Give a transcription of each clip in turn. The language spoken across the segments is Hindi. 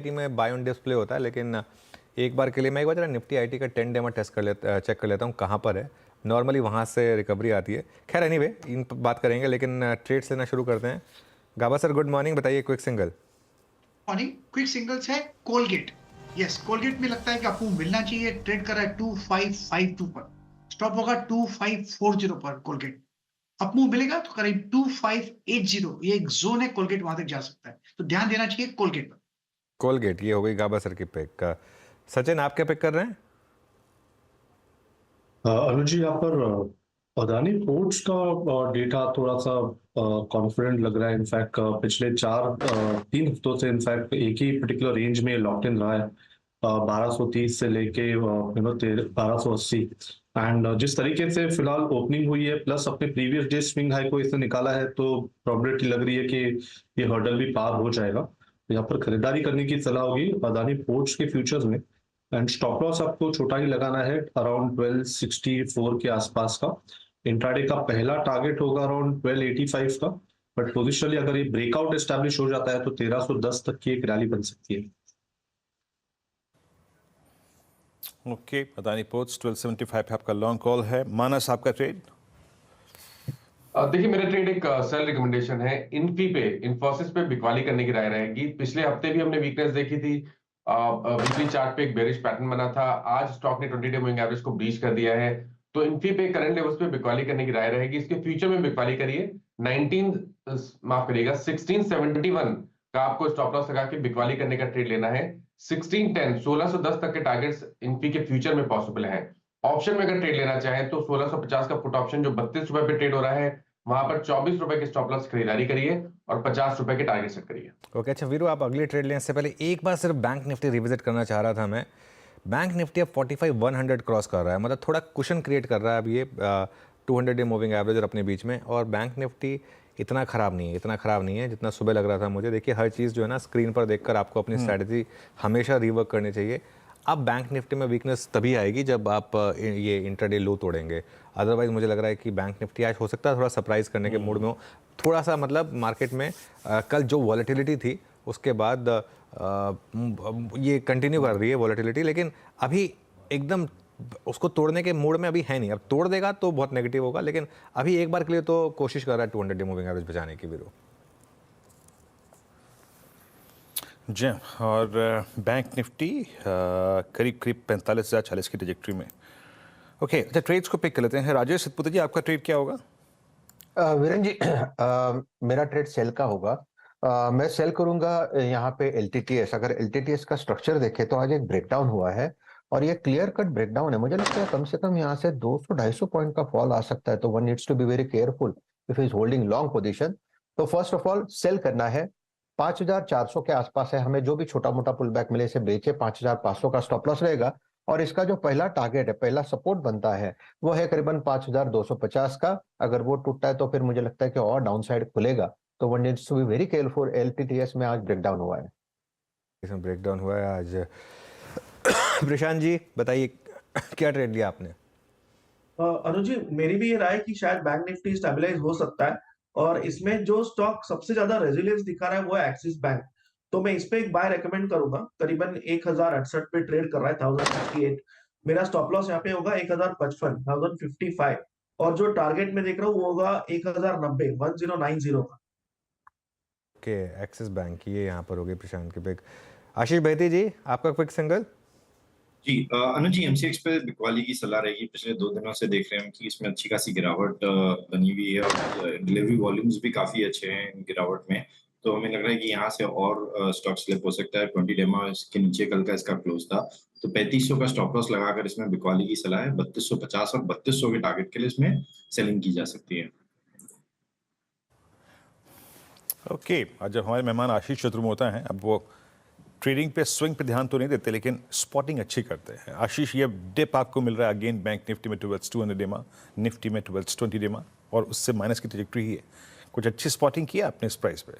आईटी में बाय ऑन डिस्प्ले होता है, लेकिन एक बार के लिए मैं एक बार जरा निफ्टी आईटी का 10 डे में चेक कर लेता हूँ कहाँ पर है। नॉर्मली वहाँ से रिकवरी आती है। खैर एनीवे इन पर बात करेंगे, लेकिन ट्रेड्स लेना शुरू करते हैं। गाबा सर गुड मॉर्निंग, बताइए quick single. Morning. Quick singles है कोलगेट। यस, कोलगेट में लगता है कि आपको मिलना चाहिए। ट्रेड कर रहा है 2552 पर, स्टॉप होगा 2540 पर। कोलगेट अपमूव मिलेगा तो करीब 2580, ये एक जोन है, कोलगेट वहां तक जा सकता है, तो ध्यान देना चाहिए कोलगेट पर। कोलगेट ये हो गई गाबा सर की पिक। सचिन आप क्या पिक कर रहे हैं? अनुज जी, यहाँ पर अदानी पोर्ट्स का डेटा थोड़ा सा कॉन्फिडेंट लग रहा है। इनफैक्ट पिछले 3 हफ्तों से इनफैक्ट एक ही पर्टिकुलर रेंज में लॉक्ड इन रहा है, 1230 से लेके 1280। एंड जिस तरीके से फिलहाल ओपनिंग हुई है, प्लस अपने प्रीवियस डे स्विंग हाई को इसने निकाला है, तो प्रोबेबिलिटी लग रही है कि ये हर्डल भी पार हो जाएगा। तो यहाँ पर खरीदारी करने की सलाह होगी अदानी पोर्ट्स के फ्यूचर्स में। एंड स्टॉप लॉस आपको छोटा ही लगाना है, अराउंड 1264 के आसपास का। इंट्राडे का पहला टारगेट होगा अराउंड 1285 का, बट पोजिशनली अगर ये ब्रेकआउट एस्टैब्लिश हो जाता है तो 1310 तक की एक रैली बन सकती है। ओके, अदानी पोर्ट्स 1275 पे आपका लॉन्ग कॉल है। मानस आपका ट्रेड? देखिए, मेरा ट्रेड एक सेल रिकमेंडेशन है। इन्फी पे, इन्फोसिस पे बिकवाली करने की राय रहेगी। पिछले हफ्ते भी हमने वीकनेस देखी थी। वीकली चार्ट पे एक बेरिश पैटर्न बना था। आज स्टॉक ने 20 डे मूविंग एवरेज को ब्रीच कर दिया है, तो इन्फी पे करंट लेवल्स पे बिकवाली करने की राय रहेगी। इसके फ्यूचर में बिकवाली करिए। 1671 का आपको स्टॉप लॉस लगा के बिकवाली करने का ट्रेड लेना है। 1610 तक के टारगेट्स इन्फी के फ्यूचर में पॉसिबल है। ऑप्शन में अगर ट्रेड लेना चाहें तो 1650 का पुट ऑप्शन जो 32 रुपए पे ट्रेड हो रहा है, वहां पर 24 रुपए के स्टॉप लॉस खरीदारी करिए और 50 रुपए के टारगेट सेट करिए। ओके, अच्छा वीरू, आप अगली ट्रेड लेने से पहले एक बार सिर्फ बैंक निफ्टी रिविजिट करना चाह रहा था मैं। बैंक निफ्टी अब 45,100 क्रॉस कर रहा है, मतलब थोड़ा कुशन क्रिएट कर रहा है अब ये 200 डे मूविंग एवरेज और अपने बीच में। और बैंक निफ्टी इतना ख़राब नहीं है जितना सुबह लग रहा था मुझे। देखिए हर चीज़ जो है ना स्क्रीन पर देखकर आपको अपनी स्ट्रैटेजी हमेशा रिवर्क करनी चाहिए। अब बैंक निफ्टी में वीकनेस तभी आएगी जब आप ये इंटरडे लो तोड़ेंगे। अदरवाइज मुझे लग रहा है कि बैंक निफ्टी आज हो सकता है थोड़ा सरप्राइज करने के मूड में हो। थोड़ा सा मतलब मार्केट में कल जो वॉलेटिलिटी थी उसके बाद ये कंटिन्यू कर रही है वॉलेटिलिटी, लेकिन अभी एकदम उसको तोड़ने के मूड में अभी है नहीं। अब तोड़ देगा तो बहुत नेगेटिव होगा, लेकिन अभी एक बार के लिए तो कोशिश कर रहा है 200 डे मूविंग एवरेज बचाने की। वीरो जी, और बैंक निफ्टी करीब 45,040 की ट्रेजेक्ट्री में। ओके, अच्छा ट्रेड्स को पिक कर लेते हैं। राजेश सतपुते जी, आपका ट्रेड क्या होगा? वीरेन जी, मेरा ट्रेड सेल का होगा। मैं सेल करूंगा यहाँ पे एलटीटीएस। अगर एलटीटीएस का स्ट्रक्चर देखें तो आज एक ब्रेकडाउन हुआ है और ये क्लियर कट ब्रेकडाउन है। मुझे लगता है कम से कम यहाँ से 200-250 पॉइंट का फॉल आ सकता है, तो one needs to be very careful if is holding long position. तो फर्स्ट ऑफ ऑल सेल करना है। 5,400 के आसपास है, हमें जो भी छोटा मोटा पुल बैक मिले इसे बेचे। 5,500 का स्टॉप लॉस रहेगा और इसका जो पहला टारगेट है, पहला सपोर्ट बनता है, वो है करीबन 5,250 का। अगर वो टूटता है तो फिर मुझे लगता है कि और डाउन साइड खुलेगा, तो one needs to be very careful. LTTS में आज ब्रेकडाउन हुआ है, इसमें ब्रेकडाउन हुआ है आज। प्रशांत जी बताइए क्या ट्रेड लिया आपने? अनुज जी, मेरी भी ये राय है कि शायद बैंक निफ्टी स्टेबलाइज हो सकता है और इसमें जो स्टॉक सबसे ज्यादा रेजिलियंस दिखा रहा है वो है एक्सिस बैंक। तो मैं इस पे एक बाय रेकमेंड करूंगा। करीबन 1068 पे ट्रेड कर रहा है, 1068। मेरा स्टॉप लॉस यहाँ पे होगा 1055, 1055, और जो टारगेट में देख रहा हूँ वो होगा 1090, 1090 का। ओके, एक्सिस बैंक ये यहाँ पर होगी प्रशांत की पिक। आशीष बेहती जी, आपका क्विक सिंगल? जी अनुज जी, एमसीएक्स पे बिकवाली की सलाह रहेगी। पिछले 2 दिनों से देख रहे हैं कि इसमें अच्छी खासी गिरावट बनी हुई है और डिलीवरी वॉल्यूम्स भी काफी अच्छे हैं गिरावट में। तो हमें लग रहा है कि यहाँ से और स्टॉक स्लिप हो सकता है। 20 डे में इसके नीचे कल का इसका क्लोज था, तो 3500 का स्टॉप लॉस लगाकर इसमें बिकवाली की सलाह है। 3250 और 3200 के टारगेट के लिए इसमें सेलिंग की जा सकती है। ओके, आज जब हमारे मेहमान आशीष चतुर्मोता हैं, अब वो ट्रेडिंग पे स्विंग पे ध्यान तो नहीं देते लेकिन स्पॉटिंग अच्छी करते हैं। आशीष, ये डिप आपको मिल रहा है अगेन बैंक निफ्टी में टुवर्ड्स 200 डेमा, निफ्टी में टुवर्ड्स 20 डेमा, और उससे माइनस की ट्रैजेक्टरी ही है। कुछ अच्छी स्पॉटिंग की है आपने इस प्राइस पे?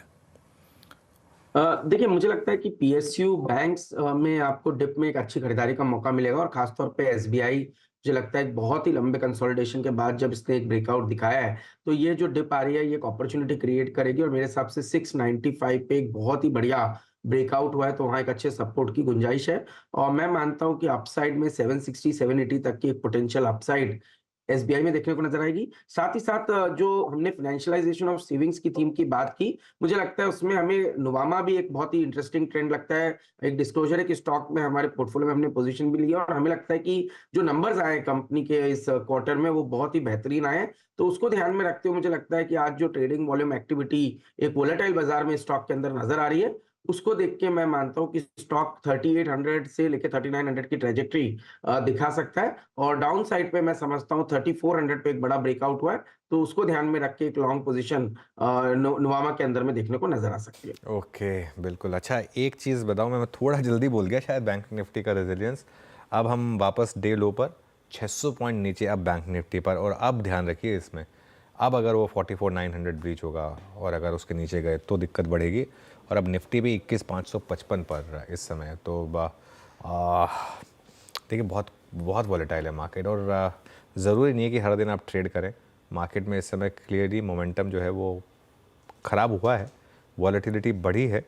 देखिए, मुझे लगता है कि पीएसयू बैंक्स में आपको डिप में एक अच्छी खरीदारी का मौका मिलेगा, और खासतौर पे एसबीआई मुझे लगता है बहुत ही लंबे कंसोलिडेशन के बाद जब इसने एक ब्रेकआउट दिखाया है, तो ये जो डिप आ रही है ये एक अपॉर्चुनिटी क्रिएट करेगी और मेरे हिसाब से 695 पे एक बहुत ही बढ़िया ब्रेकआउट हुआ है तो वहाँ एक अच्छे सपोर्ट की गुंजाइश है और मैं मानता हूँ कि अपसाइड में 760 780 तक की एक पोटेंशियल अपसाइड एसबीआई में देखने को नजर आएगी। साथ ही साथ जो हमने फाइनेंशियलाइजेशन ऑफ सेविंग्स की थीम की बात की, मुझे लगता है उसमें हमें नुवामा भी एक बहुत ही इंटरेस्टिंग ट्रेंड लगता है। एक डिस्क्लोजर है कि स्टॉक में हमारे पोर्टफोलियो में हमने पोजीशन भी लिया और हमें लगता है कि जो नंबर्स आए कंपनी के इस क्वार्टर में वो बहुत ही बेहतरीन आए। तो उसको ध्यान में रखते हुए मुझे लगता है कि आज जो ट्रेडिंग वॉल्यूम एक्टिविटी एक वोलेटाइल बाजार में स्टॉक के अंदर नजर आ रही है, उसको देख के मैं मानता हूं कि स्टॉक 3800 से लेकर 3900 की ट्रेजेक्टरी दिखा सकता है और डाउन साइड पे मैं समझता हूं 3400 पे एक बड़ा ब्रेकआउट हुआ है, तो उसको ध्यान में रख के एक लॉन्ग पोजीशन नुवामा के अंदर में देखने को नजर आ सकती है। ओके, बिल्कुल। अच्छा, एक चीज़ बताऊं, मैं थोड़ा जल्दी बोल गया शायद बैंक निफ्टी का रेजिलियंस। अब हम वापस डे लो पर 600 पॉइंट नीचे अब बैंक निफ्टी पर, और अब ध्यान रखिए इसमें, अब अगर वो 44,900 ब्रीच होगा और अगर उसके नीचे गए तो दिक्कत बढ़ेगी। और अब निफ्टी भी 21,555 पर इस समय, तो देखिए बहुत बहुत वॉलेटाइल है मार्केट, और ज़रूरी नहीं है कि हर दिन आप ट्रेड करें। मार्केट में इस समय क्लियरली मोमेंटम जो है वो ख़राब हुआ है, वॉलेटिलिटी बढ़ी है।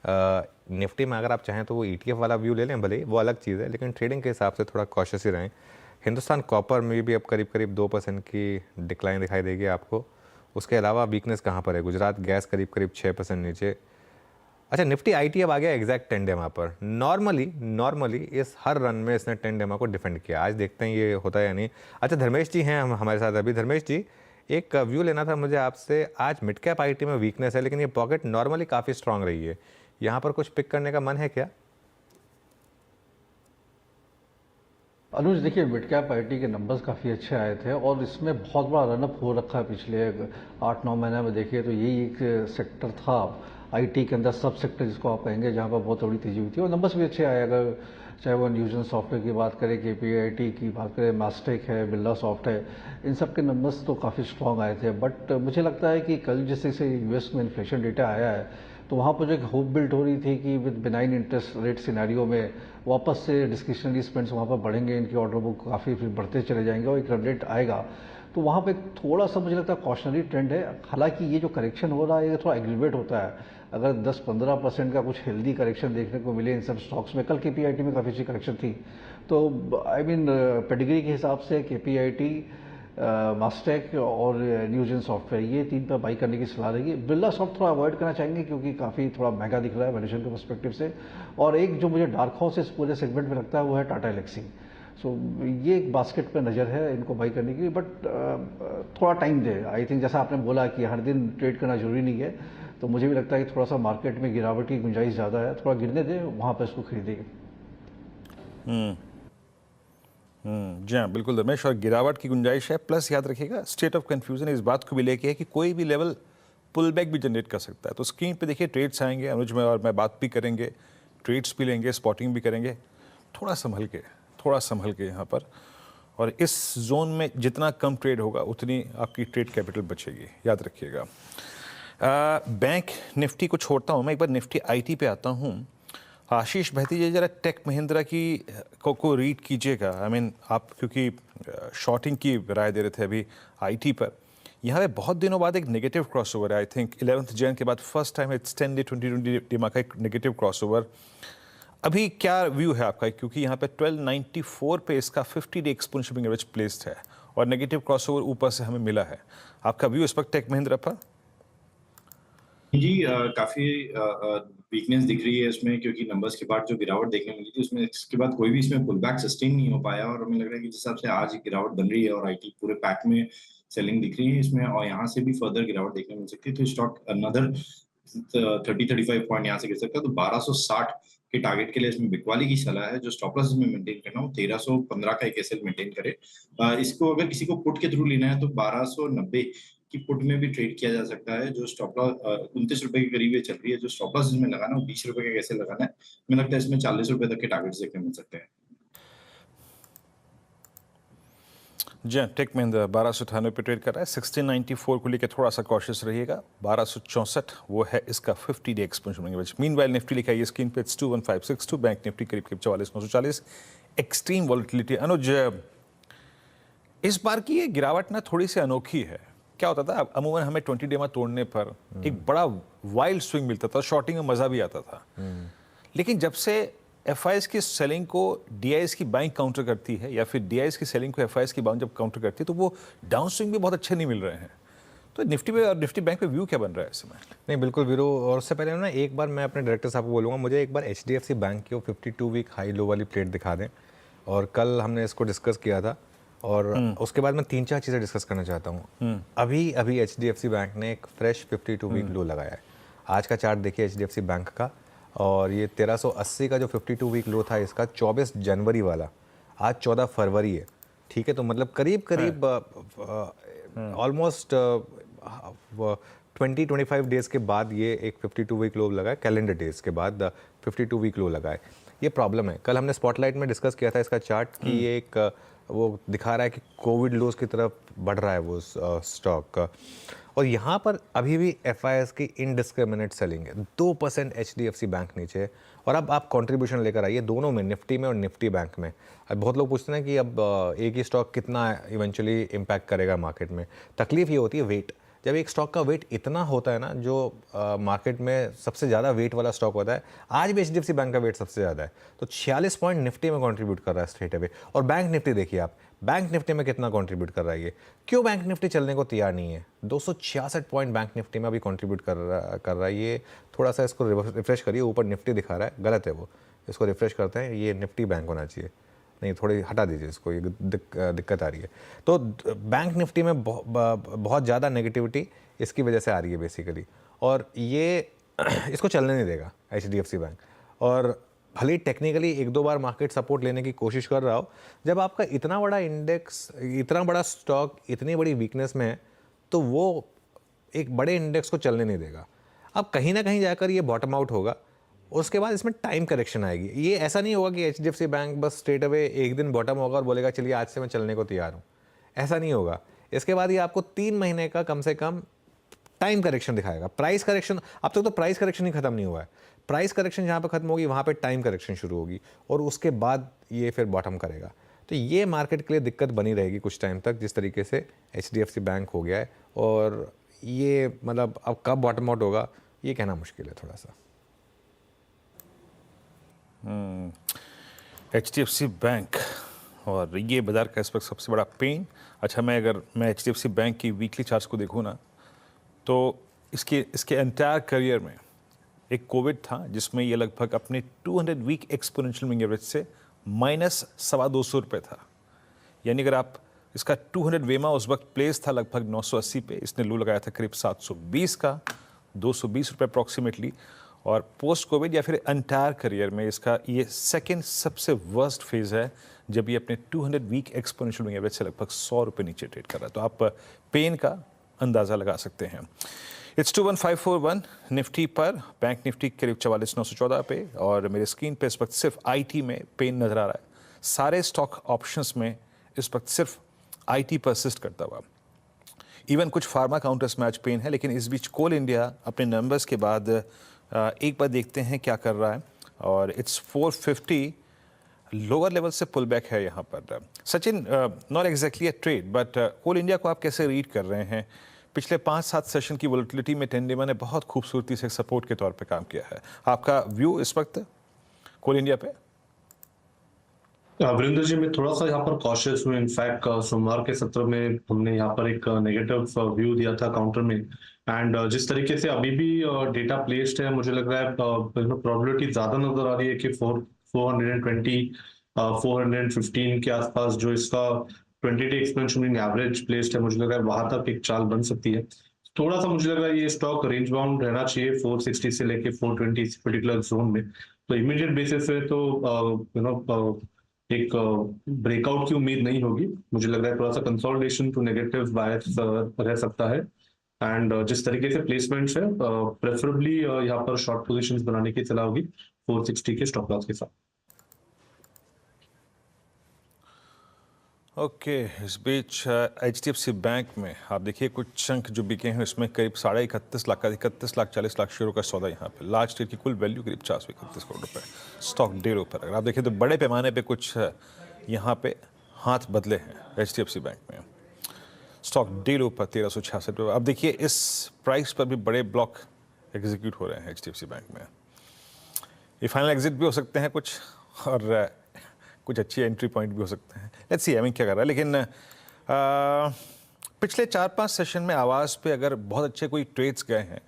निफ्टी में अगर आप चाहें तो वो ETF वाला व्यू ले लें, भले ही वो अलग चीज़ है, लेकिन ट्रेडिंग के हिसाब से थोड़ा कॉशियस ही रहें। हिंदुस्तान कॉपर में भी अब करीब करीब 2% की डिक्लाइन दिखाई देगी आपको। उसके अलावा वीकनेस कहाँ पर है? गुजरात गैस करीब करीब 6% नीचे। अच्छा, निफ्टी IT अब आ गया एग्जैक्ट 10 डेमा पर। नॉर्मली इस हर रन में इसने 10 डेमा को डिफेंड किया। आज देखते हैं ये होता है या नहीं। अच्छा, धर्मेश जी हैं हमारे साथ अभी। धर्मेश जी, एक व्यू लेना था मुझे आपसे। आज मिड कैप IT में वीकनेस है, लेकिन ये पॉकेट नॉर्मली काफ़ी स्ट्रांग रही है। यहाँ पर कुछ पिक करने का मन है क्या? अनुज, देखिए मिड कैप IT के नंबर्स काफ़ी अच्छे आए थे और इसमें बहुत बड़ा रनअप हो रखा है पिछले 8-9 महीने में। देखिए तो यही एक सेक्टर था IT के अंदर, सब सेक्टर जिसको आप कहेंगे, जहाँ पर बहुत बड़ी तेजी हुई थी और नंबर्स भी अच्छे आए। अगर चाहे वो न्यूजन सॉफ्टवेयर की बात करें, KPIT की बात करें, मास्टेक है, बिरला सॉफ्ट है, इन सब के नंबर्स तो काफ़ी स्ट्रॉन्ग आए थे। बट मुझे लगता है कि कल जैसे से US में इन्फ्लेशन डेटा आया है, तो वहाँ पर जो एक होप बिल्ड हो रही थी कि with benign interest rate scenario में वापस से डिस्क्रिशनरी स्पेंड्स वहाँ पर बढ़ेंगे, इनकी ऑर्डर बुक काफ़ी फिर बढ़ते चले जाएंगे और एक रन रेट आएगा। तो वहाँ पे थोड़ा सा मुझे लगता है कॉशनरी ट्रेंड है। हालांकि ये जो करेक्शन हो रहा है ये थोड़ा एग्रीवेट होता है। अगर 10-15% का कुछ हेल्दी करेक्शन देखने को मिले इन सब स्टॉक्स में, कल KPIT में काफ़ी अच्छी करेक्शन थी, तो आई मीन पेडिग्री के हिसाब से KPIT, मास्टेक और न्यूजन सॉफ्टवेयर, ये 3 पर बाई करने की सलाह रहेगी। बिरला सॉफ्ट थोड़ा अवॉइड करना चाहेंगे क्योंकि काफ़ी थोड़ा महंगा दिख रहा है वैल्यूएशन के पर्सपेक्टिव से। और एक जो मुझे डार्क हॉर्स इस पूरे सेगमेंट में लगता है वो है टाटा एलेक्सी। सो ये एक बास्केट पे नज़र है इनको बाई करने की, बट थोड़ा टाइम दे। आई थिंक जैसा आपने बोला कि हर दिन ट्रेड करना जरूरी नहीं है, तो मुझे भी लगता है कि थोड़ा सा मार्केट में गिरावट की गुंजाइश ज़्यादा है, थोड़ा गिरने दे, वहाँ पर इसको खरीदेंगे। जी हाँ, बिल्कुल धर्मेश, और गिरावट की गुंजाइश है। प्लस याद रखिएगा, स्टेट ऑफ कन्फ्यूजन इस बात को भी लेके है कि कोई भी लेवल पुल बैक भी जनरेट कर सकता है। तो स्क्रीन पे देखिए ट्रेड्स आएंगे, अनुज में और मैं बात भी करेंगे, ट्रेड्स भी लेंगे, स्पॉटिंग भी करेंगे। थोड़ा संभल के यहाँ पर, और इस जोन में जितना कम ट्रेड होगा उतनी आपकी ट्रेड कैपिटल बचेगी, याद रखिएगा। बैंक निफ्टी को छोड़ता हूँ मैं, एक बार निफ्टी IT पे आता हूँ। आशीष भैती जी, जरा टेक महिंद्रा की को रीड कीजिएगा। आई मीन आप क्योंकि शॉर्टिंग की राय दे रहे थे अभी IT पर, यहाँ पे बहुत दिनों बाद एक नेगेटिव क्रॉसओवर है। आई थिंक 11 जैन के बाद फर्स्ट टाइम इट्स 10 डे 2020 डेमा का एक नेगेटिव क्रॉसओवर। अभी क्या व्यू है आपका, क्योंकि यहाँ पे 1294 पे इसका 50 डे एक्सपोनेंशियल एवरेज प्लेस्ड है और नेगेटिव क्रॉसओवर ऊपर से हमें मिला है। आपका व्यू इस वक्त टेक महिंद्रा पर? जी, काफी वीकनेस दिख रही है इसमें, क्योंकि नंबर्स के बाद जो गिरावट देखने मिली थी उसमें इसके बाद कोई भी इसमें पुल बैक सस्टेन नहीं हो पाया, और हमें लग रहा है कि जिस हिसाब से आज गिरावट बन रही है और IT पूरे पैक में सेलिंग दिख रही है इसमें, और यहाँ से भी फर्दर गिरावट देखने मिल सकती है, तो स्टॉक अनदर 30-35 पॉइंट यहाँ से गिर सकता है। तो 1260 के टारगेट के लिए इसमें बिकवाली की सलाह है। जो स्टॉप लॉस इसमें मेंटेन करना हो 1315 का एक एसएल मेंटेन करे। इसको अगर किसी को पुट के थ्रू लेना है तो 1290 की पुट में भी ट्रेड किया जा सकता है। जो स्टॉप लॉस 29 रुपए के करीब ये चल रही है। जो स्टॉप लॉस इसमें लगाना है वो 20 रुपए का कैसे लगाना है, मुझे लगता है इसमें 40 रुपए तक के टारगेट्स देखने मिल सकते हैं। जी, टेक महिंद्रा 1298 पे ट्रेड कर रहा है। 1694 को लेकर थोड़ा सा कॉशियस रहिएगा। 1264 वो है इसका 50 day exponential average. Meanwhile Nifty लिखा है ये स्क्रीन पे, 21562। बैंक निफ्टी करीब करीब 44940। Extreme volatility. अनुज, इस बार की ये गिरावट ना थोड़ी सी अनोखी है। क्या होता था, अमूमन हमें 20 डेमा तोड़ने पर एक बड़ा वाइल्ड स्विंग मिलता था, शॉर्टिंग में मजा भी आता था। लेकिन जब से एफआईएस की सेलिंग को डीआईएस की बाइंग काउंटर करती है या फिर डीआईएस की सेलिंग को एफआईएस की बाइंग जब काउंटर करती है, तो वो डाउन स्विंग भी बहुत अच्छे नहीं मिल रहे हैं। तो निफ्टी पे और निफ्टी बैंक पे व्यू क्या बन रहा है इस समय? नहीं बिल्कुल वीरू, और उससे पहले ना एक बार मैं अपने डायरेक्टर साहब को बोलूँगा मुझे एक बार एचडीएफसी बैंक की वो 52 वीक हाई लो वाली प्लेट दिखा दें। और कल हमने इसको डिस्कस किया था और उसके बाद मैं 3-4 चीज़ें डिस्कस करना चाहता हूँ। अभी एचडीएफसी बैंक ने एक फ्रेश 52 वीक लो लगाया है। आज का चार्ट देखिए एचडीएफसी बैंक का, और ये 1380 का जो 52 वीक लो था इसका 24 जनवरी वाला, आज 14 फरवरी है। ठीक है, तो मतलब करीब ऑलमोस्ट 20-25 डेज़ के बाद ये एक 52 वीक लो लगा है, कैलेंडर डेज़ के बाद 52 वीक लो लगा है। ये प्रॉब्लम है। कल हमने स्पॉटलाइट में डिस्कस किया था इसका चार्ट कि ये एक वो दिखा रहा है कि कोविड लोज की तरफ बढ़ रहा है वो स्टॉक, और यहाँ पर अभी भी एफआईएस की इनडिस्क्रिमिनेट सेलिंग है। 2% एचडीएफसी बैंक नीचे, और अब आप कंट्रीब्यूशन लेकर आइए दोनों में, निफ्टी में और निफ्टी बैंक में। अब बहुत लोग पूछते हैं कि अब एक ही स्टॉक कितना इवेंचुअली इम्पैक्ट करेगा मार्केट में। तकलीफ ये होती है वेट, जब एक स्टॉक का वेट इतना होता है ना, जो मार्केट में सबसे ज़्यादा वेट वाला स्टॉक होता है, आज भी एचडीएफसी बैंक का वेट सबसे ज़्यादा है, तो 46 पॉइंट निफ्टी में कंट्रीब्यूट कर रहा है स्ट्रेट अवे। और बैंक निफ्टी देखिए आप, बैंक निफ्टी में कितना कंट्रीब्यूट कर रहा है ये, क्यों बैंक निफ्टी चलने को तैयार नहीं है? 266 पॉइंट बैंक निफ्टी में अभी कंट्रीब्यूट कर रहा है ये। थोड़ा सा इसको रिफ्रेश करिए, ऊपर निफ्टी दिखा रहा है, गलत है वो, इसको रिफ्रेश करते हैं, ये निफ्टी बैंक होना चाहिए। नहीं, थोड़ी हटा दीजिए इसको, ये दिक्कत आ रही है। तो बैंक निफ्टी में बहुत ज़्यादा नेगेटिविटी इसकी वजह से आ रही है बेसिकली, और ये इसको चलने नहीं देगा एचडीएफसी बैंक। और भले ही टेक्निकली 1-2 बार मार्केट सपोर्ट लेने की कोशिश कर रहा हो, जब आपका इतना बड़ा इंडेक्स, इतना बड़ा स्टॉक इतनी बड़ी वीकनेस में है, तो वो एक बड़े इंडेक्स को चलने नहीं देगा। अब कहीं ना कहीं जाकर ये बॉटम आउट होगा, उसके बाद इसमें टाइम करेक्शन आएगी। ये ऐसा नहीं होगा कि एचडीएफसी बैंक बस स्ट्रेट अवे एक दिन बॉटम होगा और बोलेगा चलिए आज से मैं चलने को तैयार हूँ, ऐसा नहीं होगा। इसके बाद ये आपको 3 महीने का कम से कम टाइम करेक्शन दिखाएगा। प्राइस करेक्शन, अब तक तो प्राइस करेक्शन ही खत्म नहीं हुआ है। प्राइस करेक्शन जहाँ पर खत्म होगी वहाँ पे टाइम करेक्शन शुरू होगी, और उसके बाद ये फिर बॉटम करेगा। तो ये मार्केट के लिए दिक्कत बनी रहेगी कुछ टाइम तक, जिस तरीके से एचडीएफसी बैंक हो गया है। और ये मतलब अब कब बॉटम आउट होगा ये कहना मुश्किल है थोड़ा सा। एचडीएफसी बैंक, और ये बाजार का इस वक्त सबसे बड़ा पेन। अच्छा, मैं एचडीएफसी बैंक की वीकली चार्ट्स को देखूँ ना, तो इसके एंटायर करियर में एक कोविड था जिसमें ये लगभग अपने 200 वीक एक्सपोनेंशियल मूविंग एवरेज से -225 रुपये था। यानी अगर आप इसका 200 वेमा उस वक्त प्लेस था लगभग 980 पे, इसने लो लगाया था करीब 720 का, 220 रुपये अप्रॉक्सीमेटली। और पोस्ट कोविड या फिर एंटायर करियर में इसका ये सेकेंड सबसे वर्स्ट फेज है, जब ये अपने 200 वीक एक्सपोनेंशियल मूविंग एवरेज से लगभग 100 रुपये नीचे ट्रेड कर रहा है। तो आप पेन का अंदाज़ा लगा सकते हैं। इट्स 21541 निफ्टी पर, बैंक निफ्टी करीब 44,914 पे, और मेरे स्क्रीन पे इस वक्त सिर्फ आईटी में पेन नजर आ रहा है। सारे स्टॉक ऑप्शंस में इस वक्त सिर्फ आईटी परसिस्ट करता हुआ। इवन कुछ फार्मा काउंटर्स में आज पेन है, लेकिन इस बीच कोल इंडिया अपने नंबर्स के बाद एक बार देखते हैं क्या कर रहा है, और इट्स 450 लोअर लेवल से पुल बैक है यहाँ पर। Sachin, not exactly a trade, but Coal India को आप कैसे रीड कर रहे हैं? पिछले 5-7 सेशन की वोलेटिलिटी में टेंडेमा ने बहुत खूबसूरती से सपोर्ट के तौर पे काम किया है। आपका व्यू इस वक्त कोल इंडिया पे? वीरेंद्र जी, मैं थोड़ा सा यहाँ पर कॉशियस हूँ। इनफैक्ट सोमवार के सत्र में हमने यहाँ पर एक नेगेटिव व्यू दिया था काउंटर में, एंड जिस तरीके से अभी भी डेटा प्लेस्ड है, मुझे लग रहा है प्रोबेबिलिटी ज्यादा नजर आ रही है कि 420 415 के आसपास जो इसका 20-day exponential moving average placed है, मुझे लग रहा है वहां तक एक चाल बन सकती है। थोड़ा सा मुझे लग रहा है ये स्टॉक रेंज बाउंड रहना चाहिए 460 से लेके 420 पर्टिकुलर जोन में। तो इमीडिएट बेसिस पे तो एक ब्रेकआउट की उम्मीद नहीं होगी। मुझे लग रहा है थोड़ा सा कंसोलिडेशन टू नेगेटिव बायस रह सकता है, एंड जिस तरीके से प्लेसमेंट्स है प्रेफरेबली यहाँ पर शॉर्ट पोजीशंस बनाने की सलाह होगी 460 के स्टॉप लॉस के साथ। ओके, इस बीच एचडीएफसी बैंक में आप देखिए कुछ चंक जो बिके हैं, इसमें करीब 31.5 लाख का 31 लाख 40 लाख शेयरों का सौदा यहाँ पे। लार्ज ट्रेड की कुल वैल्यू करीब 431 करोड़ रुपए, स्टॉक डेढ़ ऊपर। अगर आप देखें तो बड़े पैमाने पे कुछ यहाँ पे हाथ बदले हैं एचडीएफसी बैंक में। स्टॉक डे लो पर 1366 पे। अब देखिए इस प्राइस पर भी बड़े ब्लॉक एग्जीक्यूट हो रहे हैं HDFC बैंक में। ये फाइनल एग्जिट भी हो सकते हैं कुछ, और कुछ अच्छी एंट्री पॉइंट भी हो सकते हैं। लेट्स सी क्या कर रहा है। लेकिन पिछले 4-5 सेशन में आवाज़ पे अगर बहुत अच्छे कोई ट्रेड्स गए हैं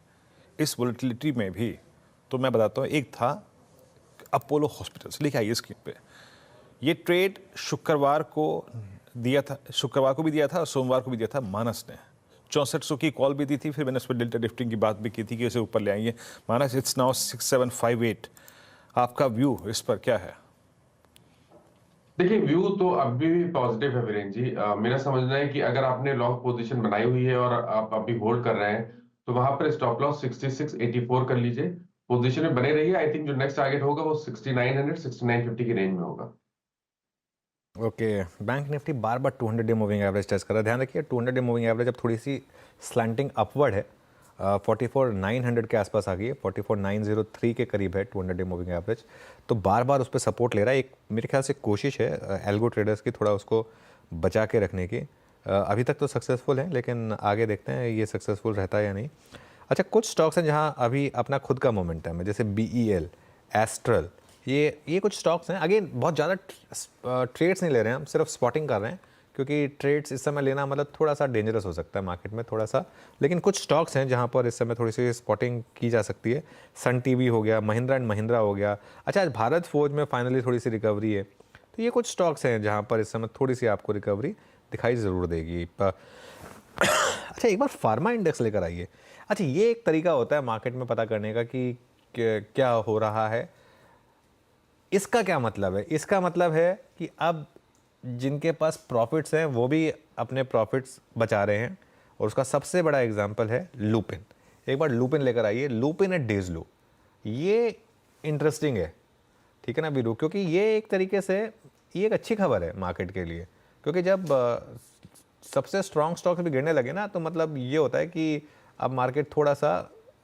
इस वोलेटिलिटी में भी, तो मैं बताता हूँ, एक था अपोलो हॉस्पिटल्स, लिखा है स्क्रीन पे। ये ट्रेड शुक्रवार को दिया था, शुक्रवार को भी दिया था और सोमवार को भी दिया था मानस ने। 6400 की कॉल भी दी थी, फिर मैंने उस पर डेल्टा लिफ्टिंग की बात भी की थी कि इसे ऊपर ले आएंगे मानस। It's now 6758। आपका व्यू इस पर क्या है? देखिए व्यू तो अभी भी पॉजिटिव है वीरेन जी। मेरा समझना है कि अगर आपने लॉन्ग पोजीशन बनाई हुई है और आप अभी होल्ड कर रहे हैं, तो वहां पर स्टॉप लॉस 6684 कर लीजिए, पोजीशन में बने रहिए। आई थिंक जो नेक्स्ट टारगेट होगा वो 6900 6950 की रेंज में होगा। ओके, बैंक निफ्टी बार बार 200 डे मूविंग एवरेज टेस्ट कर रहा है। ध्यान रखिए 200 डे मूविंग एवरेज अब थोड़ी सी स्लैंटिंग अपवर्ड है, 44,900 के आसपास आ गई है, 44,903 के करीब है 200 डे मूविंग एवरेज। तो बार बार उस पर सपोर्ट ले रहा है। एक मेरे ख्याल से कोशिश है एल्गो ट्रेडर्स की थोड़ा उसको बचा के रखने की। अभी तक तो सक्सेसफुल है, लेकिन आगे देखते हैं ये सक्सेसफुल रहता है या नहीं। अच्छा, कुछ स्टॉक्स हैं जहाँ अभी अपना खुद का मोमेंटम है, जैसे BEL, एस्ट्रल, ये कुछ स्टॉक्स हैं। अगेन बहुत ज़्यादा ट्रेड्स नहीं ले रहे हैं हम, सिर्फ स्पॉटिंग कर रहे हैं, क्योंकि ट्रेड्स इस समय लेना मतलब थोड़ा सा डेंजरस हो सकता है मार्केट में थोड़ा सा। लेकिन कुछ स्टॉक्स हैं जहाँ पर इस समय थोड़ी सी स्पॉटिंग की जा सकती है। सन टीवी हो गया, महिंद्रा एंड महिंद्रा हो गया। अच्छा, आज भारत फोर्ज में फाइनली थोड़ी सी रिकवरी है, तो ये कुछ स्टॉक्स हैं जहाँ पर इस समय थोड़ी सी आपको रिकवरी दिखाई ज़रूर देगी। अच्छा, एक बार फार्मा इंडेक्स लेकर आइए। अच्छा, ये एक तरीका होता है मार्केट में पता करने का कि क्या हो रहा है। इसका क्या मतलब है? इसका मतलब है कि अब जिनके पास प्रॉफिट्स हैं वो भी अपने प्रॉफिट्स बचा रहे हैं, और उसका सबसे बड़ा एग्जांपल है लुपिन। एक बार लुपिन लेकर आइए, लुपिन एट डेज लो। ये इंटरेस्टिंग है, ठीक है ना वीरू, क्योंकि ये एक तरीके से ये एक अच्छी खबर है मार्केट के लिए, क्योंकि जब सबसे स्ट्रॉन्ग स्टॉक्स भी गिरने लगे ना, तो मतलब ये होता है कि अब मार्केट थोड़ा सा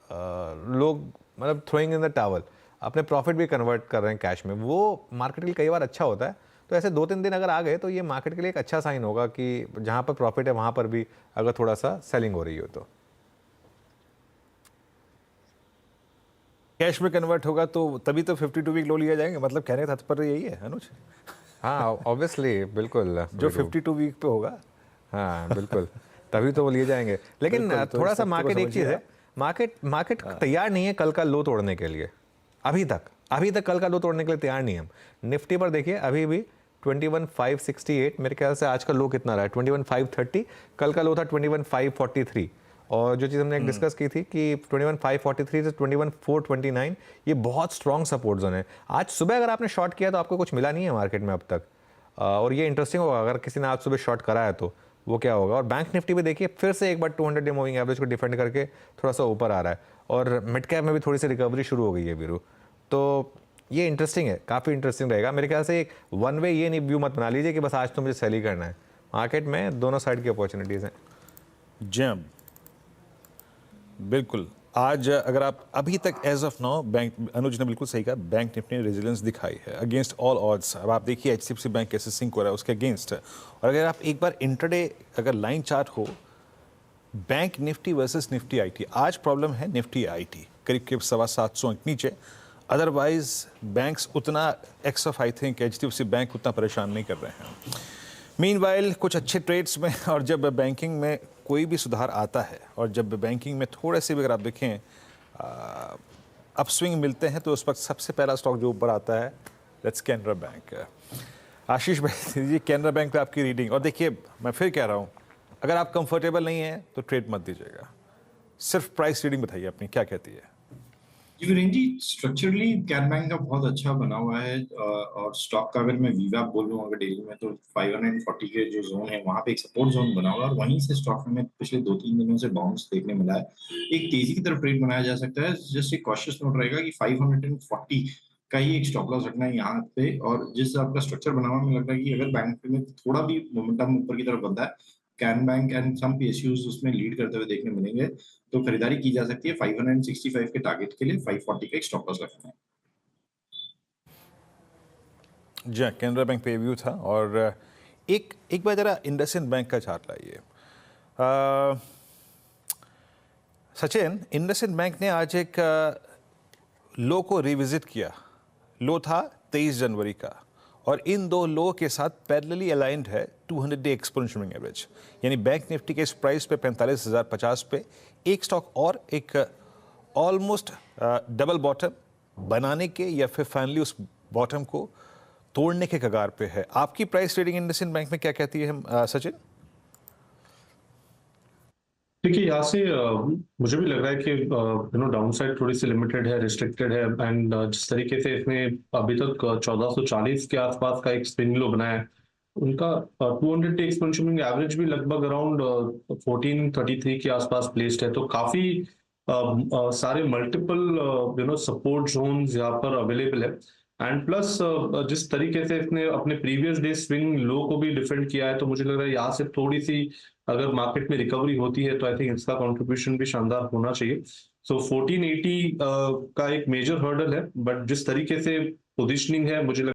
लोग मतलब थ्रोइंग इन द टावल, अपने प्रॉफिट भी कन्वर्ट कर रहे हैं कैश में। वो मार्केट के लिए कई बार अच्छा होता है। तो ऐसे 2-3 दिन अगर आ गए तो ये मार्केट के लिए एक अच्छा साइन होगा कि जहाँ पर प्रॉफिट है वहाँ पर भी अगर थोड़ा सा सेलिंग हो रही हो तो कैश में कन्वर्ट होगा, तो तभी तो 52 वीक लो लिया जाएंगे। मतलब कहने का तात्पर्य यही है अनुज? हाँ, ऑब्वियसली, बिल्कुल। जो 52 वीक पे होगा, हाँ बिल्कुल, तभी तो वो लिए जाएंगे। लेकिन बिल्कुल, तो थोड़ा सा सबको मार्केट एक चीज़ समझिए है, मार्केट तैयार नहीं है कल का लो तोड़ने के लिए। अभी तक कल का लो तोड़ने के लिए तैयार नहीं है हम। निफ्टी पर देखिए अभी भी 21,568, मेरे ख्याल से आज का लो कितना रहा है 21,530, कल का लो था 21,543। और जो चीज़ हमने डिस्कस की थी कि 21,543 से 21,429 ये बहुत स्ट्रॉन्ग सपोर्ट जोन है। आज सुबह अगर आपने शॉर्ट किया तो आपको कुछ मिला नहीं है मार्केट में अब तक, और ये इंटरेस्टिंग होगा अगर किसी ने आज सुबह शॉर्ट करा है तो वो क्या होगा। और बैंक निफ्टी भी देखिए फिर से एक बार 200 डे मूविंग एवरेज को डिफेंड करके थोड़ा सा ऊपर आ रहा है, और मिड कैप में भी थोड़ी सी रिकवरी शुरू हो गई है वीरू। तो ये इंटरेस्टिंग है, काफ़ी इंटरेस्टिंग रहेगा मेरे ख्याल से। एक वन वे ये नहीं व्यू मत बना लीजिए कि बस आज तो मुझे सेल ही करना है। मार्केट में दोनों साइड की अपॉर्चुनिटीज़ हैं। जैम बिल्कुल। आज अगर आप अभी तक एज ऑफ नाउ, बैंक, अनुज ने बिल्कुल सही कहा, बैंक निफ्टी ने रेजिलियंस दिखाई है अगेंस्ट ऑल ऑड्स। अब आप देखिए HDFC बैंक कैसे सिंक हो रहा है उसके अगेंस्ट। और अगर आप एक बार इंटरडे अगर लाइन चार्ट हो, bank Nifty versus Nifty IT, आज प्रॉब्लम है निफ्टी IT करीब 725 अंक नीचे। अदरवाइज बैंक्स उतना x of I think HDFC bank उतना परेशान नहीं कर रहे हैं। मीनवाइल कुछ अच्छे ट्रेड्स में, और जब बैंकिंग में कोई भी सुधार आता है, और जब बैंकिंग में थोड़े से भी अगर आप देखें अपस्विंग मिलते हैं, तो उस वक्त सबसे पहला स्टॉक जो ऊपर आता है दैट्स कैनरा बैंक। आशीष भाई दीजिए कैनरा बैंक पे आपकी रीडिंग। और देखिए मैं फिर कह रहा हूँ, अगर आप कंफर्टेबल नहीं हैं तो ट्रेड मत दीजिएगा, सिर्फ प्राइस रीडिंग बताइए अपनी क्या कहती है। जी वीरेन जी, स्ट्रक्चरली कैन बैंक का बहुत अच्छा बना हुआ है, और स्टॉक का अगर मैं वीवा बोलूँ अगर डेली में, तो 540 के जो जोन है वहां पे एक सपोर्ट जोन बना हुआ है, और वहीं से स्टॉक में पिछले 2-3 दिनों से बाउंस देखने मिला है। एक तेजी की तरफ ट्रेड बनाया जा सकता है। जस्ट एक कॉशियस नोट रहेगा कि 540 का ही एक स्टॉप लॉस रखना है यहाँ पे। और जिस आपका स्ट्रक्चर बना हुआ, मुझे लग रहा है कि अगर बैंक में थोड़ा भी मोमेंटम ऊपर की तरफ बनता है, can bank and some PSUs उसमें लीड करते हुए देखने मिलेंगे, तो खरीदारी की जा सकती है। 565 के टारगेट के लिए 540 का एक स्टॉप लॉस रखना है। जी कैनरा बैंक पे व्यू था। और एक बार जरा इंडसइंड बैंक का चार्ट लाइए। सचिन, इंडसइंड बैंक ने आज एक लो को रिविजिट किया। लो था 23 जनवरी का और इन दो लो के साथ पैरेलली अलाइंड है 200 डे एक्सपोनेंशियल मूविंग एवरेज, यानी बैंक निफ्टी के इस प्राइस पे 45,050 पे एक स्टॉक और एक ऑलमोस्ट डबल बॉटम बनाने के या फिर फाइनली उस बॉटम को तोड़ने के कगार पे है। आपकी प्राइस ट्रेडिंग इंडसइंड बैंक में क्या कहती है सचिन? देखिए यहाँ से मुझे भी लग रहा है कि डाउन साइड थोड़ी सी लिमिटेड है, रिस्ट्रिक्टेड है एंड जिस तरीके से इसने अभी तक 1440 के आसपास का एक स्विंग लो बनाया है, उनका 200 डे एक्सपोनेंशियल मूविंग एवरेज भी लगभग अराउंड 1433 के आसपास प्लेस्ड है। तो काफी सारे मल्टीपल सपोर्ट जोन्स यहाँ पर अवेलेबल है एंड प्लस जिस तरीके से इसने अपने प्रीवियस डे स्विंग लो को भी डिफेंड किया है, तो मुझे लग रहा है यहाँ से थोड़ी सी अगर मार्केट में रिकवरी होती है तो आई थिंक इसका कंट्रीब्यूशन भी शानदार होना चाहिए। सो 1480 का एक मेजर हर्डल है, बट जिस तरीके से पोजीशनिंग है मुझे